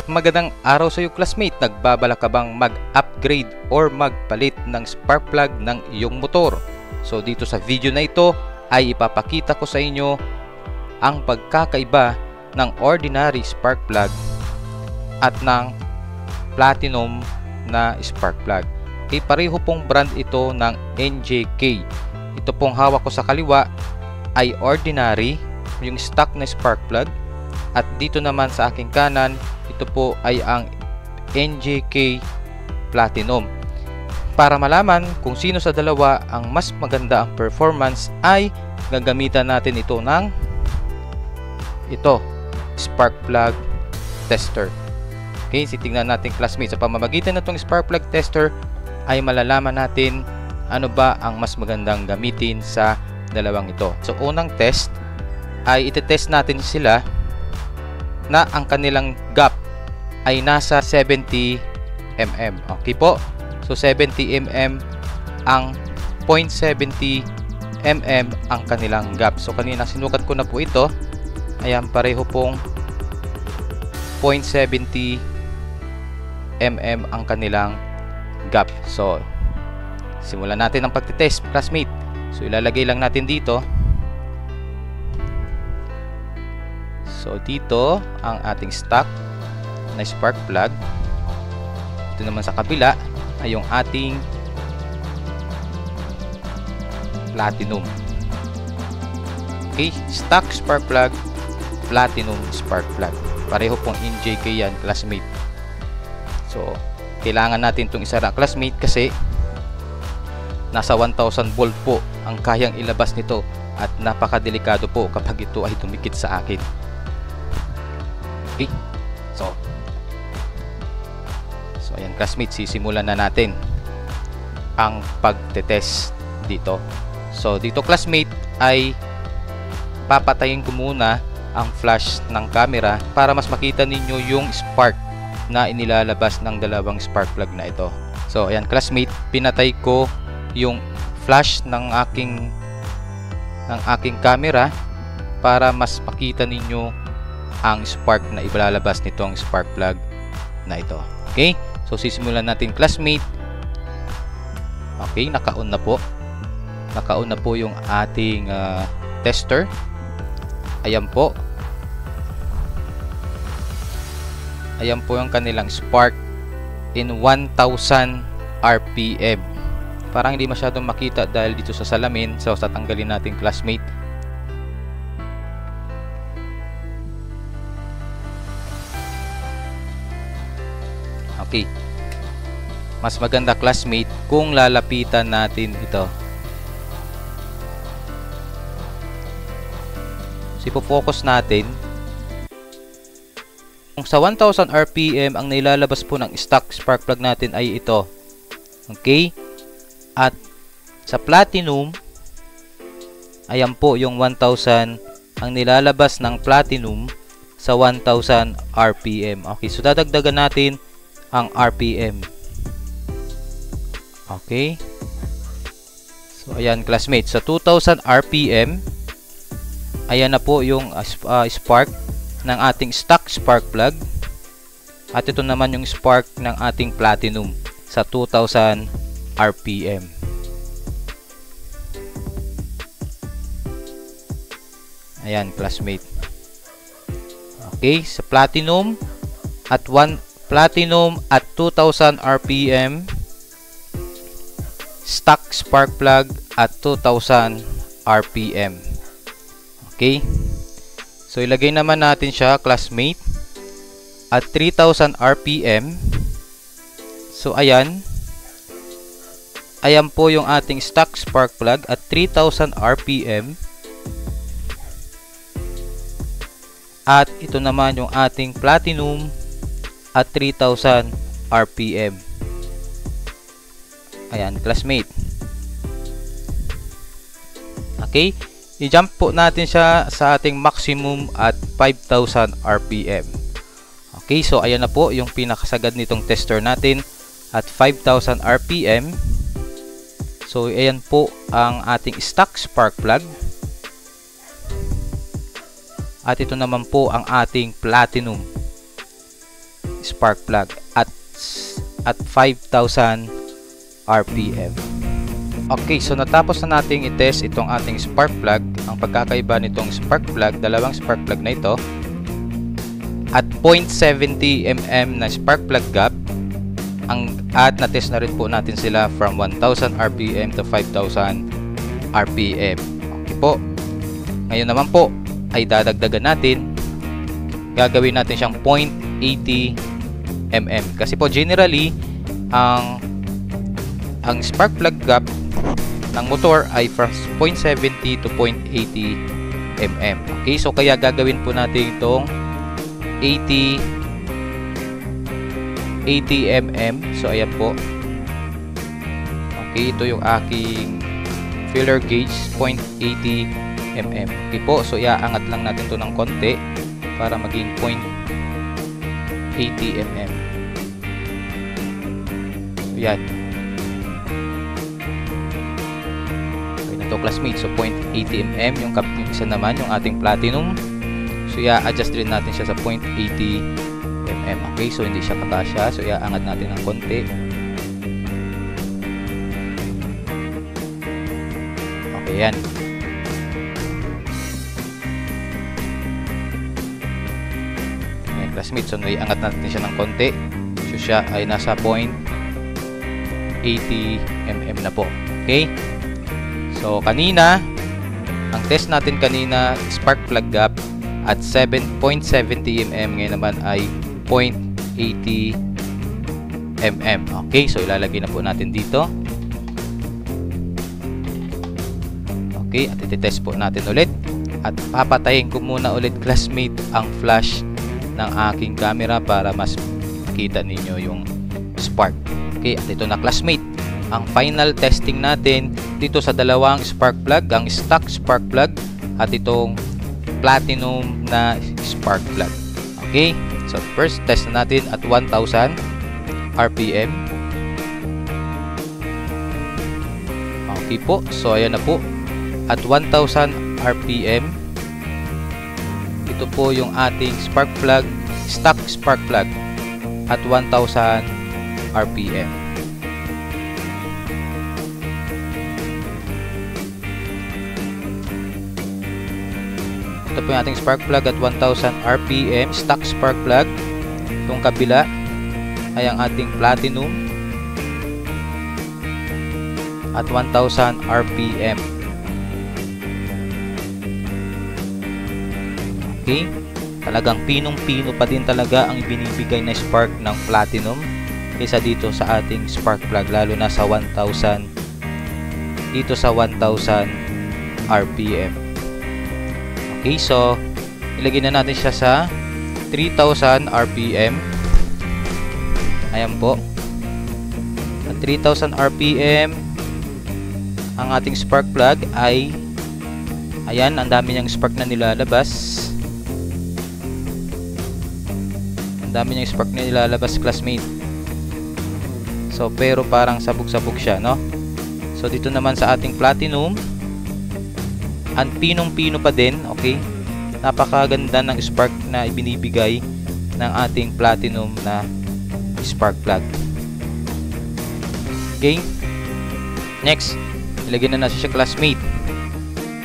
magandang araw sa iyo classmate. Nagbabalak ka bang mag-upgrade or magpalit ng spark plug ng iyong motor? So dito sa video na ito ay ipapakita ko sa inyo ang pagkakaiba ng ordinary spark plug at ng platinum na spark plug. Okay, pareho pong brand ito ng NJK. Ito pong hawak ko sa kaliwa ay ordinary, yung stock na spark plug. At dito naman sa aking kanan, ito po ay ang NJK Platinum. Para malaman kung sino sa dalawa ang mas maganda ang performance, ay gagamitan natin ito ng spark plug tester. Okay, tingnan natin classmates, sa pamamagitan na itong spark plug tester ay malalaman natin ano ba ang mas magandang gamitin sa dalawang ito. So unang test ay itetest natin sila na ang kanilang gap ay nasa 70 mm. Okay po? So 70 mm ang 0.70 mm ang kanilang gap. So kanina sinukat ko na po ito. Ayan, pareho pong 0.70 mm ang kanilang gap. So simulan natin ang pagtitest, classmate. So ilalagay lang natin dito. So dito ang ating stock na spark plug. Ito naman sa kabila ay yung ating platinum. Okay, stock spark plug, platinum spark plug. Pareho pong NJK yan, classmate. So kailangan natin itong isara, classmate, kasi nasa 1000 volt po ang kayang ilabas nito at napakadelikado po kapag ito ay tumikit sa akin. Okay. So ayan classmates, sisimulan na natin ang pagtetest dito. So dito classmate ay papatayin ko muna ang flash ng camera para mas makita ninyo yung spark na inilalabas ng dalawang spark plug na ito. So ayan classmate, pinatay ko yung flash ng aking camera para mas makita ninyo ang spark na ilalabas nitong spark plug na ito. Okay, so sisimulan natin classmate. Okay, naka-on na po yung ating tester. Ayan po yung kanilang spark in 1000 RPM. Parang hindi masyadong makita dahil dito sa salamin, so tatanggalin natin classmate. Okay, mas maganda classmate kung lalapitan natin ito. So ipo-focus natin. Kung sa 1000 RPM ang nilalabas po ng stock spark plug natin ay ito. Okay, at sa platinum, ayan po yung 1000 ang nilalabas ng platinum sa 1000 RPM. Okay, so dadagdagan natin ang RPM. Okay, so ayan classmates, sa 2000 RPM ayan na po yung spark ng ating stock spark plug, at ito naman yung spark ng ating platinum sa 2000 RPM. Ayan classmate. Okay, sa platinum at 2000 RPM, stock spark plug at 2000 RPM. Okay, so ilagay naman natin siya classmate at 3000 RPM. So ayan po yung ating stock spark plug at 3000 RPM, at ito naman yung ating platinum at 3000 RPM. Ayan classmate. Okay, i-jump po natin siya sa ating maximum at 5000 RPM. Okay, so ayan na po yung pinakasagad nitong tester natin at 5000 RPM. So ayan po ang ating stock spark plug, at ito naman po ang ating platinum spark plug at 5,000 RPM. Okay, so natapos na nating i-test itong ating spark plug. Ang pagkakaiba nitong spark plug, dalawang spark plug na ito, at 0.70 mm na spark plug gap, at na-test na rin po natin sila from 1,000 RPM to 5,000 RPM. Okay po. Ngayon naman po ay dadagdagan natin. Gagawin natin siyang 0.80 mm. Kasi po generally, ang spark plug gap ng motor ay from 0.70 to 0.80 mm. Okay, so kaya gagawin po natin itong 80 mm. So ayan po. Okay, ito yung aking filler gauge, 0.80 mm. Okay po, so iaangat lang natin to ng konti para maging 0.80 mm. So yan. To classmates, so 0.80 mm yung isa naman yung ating platinum, so i-adjust rin natin siya sa 0.80 mm. Okay, so hindi siya kakasya, so iaangat natin ng konti. Okay, yan. Ayan, classmates, so iangat natin siya ng konti, so siya ay nasa 0.80 mm na po. Okay, so kanina, ang test natin kanina, spark plug gap at 7.70 mm, ngayon naman ay 0.80 mm. Okay, so ilalagay na po natin dito. Okay, at iti-test po natin ulit. At papatayin ko muna ulit, classmate, ang flash ng aking camera para mas makita ninyo yung spark. Okay, at ito na, classmate, ang final testing natin dito sa dalawang spark plug, ang stock spark plug at itong platinum na spark plug. Okay, so first test na natin at 1,000 RPM. Okay po, so ayan na po, at 1,000 RPM, ito po yung ating spark plug, stock spark plug at 1,000 RPM. Ito po yung ating spark plug at 1,000 RPM, stock spark plug. Itong kabila ay ang ating platinum at 1,000 RPM. Okay, talagang pinong-pino pa din talaga ang binibigay na spark ng platinum kaysa dito sa ating spark plug, lalo na sa 1,000, dito sa 1,000 RPM. Okay, so ilagay na natin siya sa 3,000 RPM. Ayan po, at 3,000 RPM ang ating spark plug ay, ayan, ang dami niyang spark na nilalabas. Ang dami niyang spark na nilalabas, classmate. So pero parang sabog-sabog siya, no? So dito naman sa ating platinum, ang pinong-pino pa din. Okay, napakaganda ng spark na ibinibigay ng ating platinum na spark plug. Okay, next, ilagay na natin siya, classmate,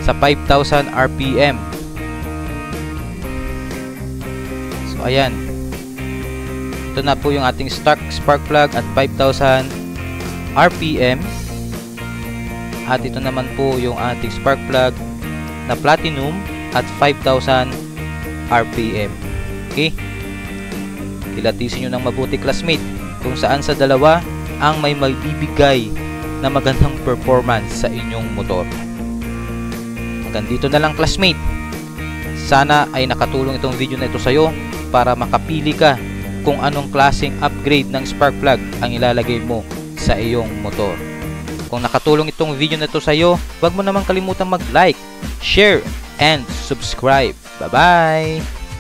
sa 5,000 RPM. So ayan, ito na po yung ating stock spark plug at 5,000 RPM. At ito naman po yung ating spark plug na platinum at 5,000 RPM. Okay, kilatisin nyo ng mabuti, classmate, kung saan sa dalawa ang may magbibigay na magandang performance sa inyong motor. Hanggang dito na lang, classmate. Sana ay nakatulong itong video na ito sa iyo para makapili ka kung anong klaseng upgrade ng spark plug ang ilalagay mo sa iyong motor. Kung nakatulong itong video na ito sa iyo, huwag mo namang kalimutang mag-like, share, and subscribe. Bye-bye!